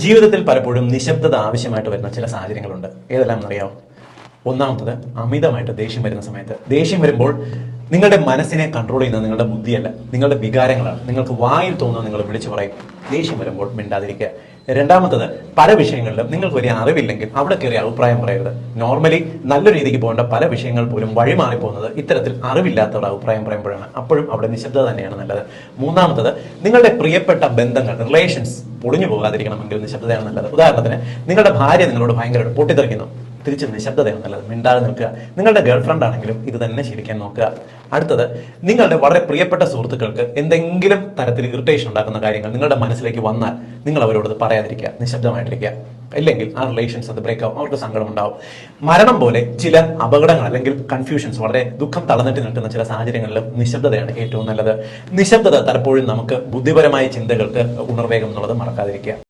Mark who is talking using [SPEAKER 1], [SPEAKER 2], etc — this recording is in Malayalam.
[SPEAKER 1] ജീവിതത്തിൽ പലപ്പോഴും നിശബ്ദത ആവശ്യമായിട്ട് വരുന്ന ചില സാഹചര്യങ്ങളുണ്ട്. ഏതെല്ലാം എന്നറിയാമോ? ഒന്നാമത്തത് അമിതമായിട്ട് ദേഷ്യം വരുന്ന സമയത്ത്. ദേഷ്യം വരുമ്പോൾ നിങ്ങളുടെ മനസ്സിനെ കൺട്രോൾ ചെയ്യുന്നത് നിങ്ങളുടെ ബുദ്ധിയല്ല, നിങ്ങളുടെ വികാരങ്ങളാണ്. നിങ്ങൾക്ക് വായിൽ തോന്നുന്നത് നിങ്ങൾ വിളിച്ചു പറയും. ദേഷ്യം വരുമ്പോൾ മിണ്ടാതിരിക്കുക. രണ്ടാമത്തത്, പല വിഷയങ്ങളിലും നിങ്ങൾക്ക് വലിയ അറിവില്ലെങ്കിൽ അവിടെ കയറി അഭിപ്രായം പറയരുത്. നോർമലി നല്ല രീതിക്ക് പോകേണ്ട പല വിഷയങ്ങൾ പോലും വഴിമാറി പോകുന്നത് ഇത്തരത്തിൽ അറിവില്ലാത്തവരുടെ അഭിപ്രായം പറയുമ്പോഴാണ്. അപ്പോഴും അവിടെ നിശബ്ദത തന്നെയാണ് നല്ലത്. മൂന്നാമത്തത്, നിങ്ങളുടെ പ്രിയപ്പെട്ട ബന്ധങ്ങൾ, റിലേഷൻസ് പൊളിഞ്ഞു പോകാതിരിക്കണമെങ്കിൽ നിശബ്ദതയാണ് നല്ലത്. ഉദാഹരണത്തിന്, നിങ്ങളുടെ ഭാര്യ നിങ്ങളോട് ഭയങ്കരമായിട്ട് പൊട്ടിത്തെറിക്കുന്നു, തിരിച്ച് നിശബ്ദതയാണ് നല്ലത്. മിണ്ടാതെ നിൽക്കുക. നിങ്ങളുടെ ഗേൾഫ്രണ്ട് ആണെങ്കിലും ഇത് തന്നെ ശീലിക്കാൻ നോക്കുക. അടുത്തത്, നിങ്ങളുടെ വളരെ പ്രിയപ്പെട്ട സുഹൃത്തുക്കൾക്ക് എന്തെങ്കിലും തരത്തിൽ ഇറിറ്റേഷൻ ഉണ്ടാക്കുന്ന കാര്യങ്ങൾ നിങ്ങളുടെ മനസ്സിലേക്ക് വന്നാൽ നിങ്ങൾ അവരോട് പറയാതിരിക്കുക, നിശബ്ദമായിട്ടിരിക്കുക. ഇല്ലെങ്കിൽ ആ റിലേഷൻസ് അത് ബ്രേക്ക് ആവും, അവർക്ക് സങ്കടം ഉണ്ടാവും. മരണം പോലെ ചില അപകടങ്ങൾ അല്ലെങ്കിൽ കൺഫ്യൂഷൻസ്, വളരെ ദുഃഖം തളർന്നിട്ട് നിൽക്കുന്ന ചില സാഹചര്യങ്ങളിലും നിശബ്ദതയാണ് ഏറ്റവും നല്ലത്. നിശബ്ദത പലപ്പോഴും നമുക്ക് ബുദ്ധിപരമായ ചിന്തകൾക്ക് ഉണർവേഗം എന്നുള്ളത് മറക്കാതിരിക്കുക.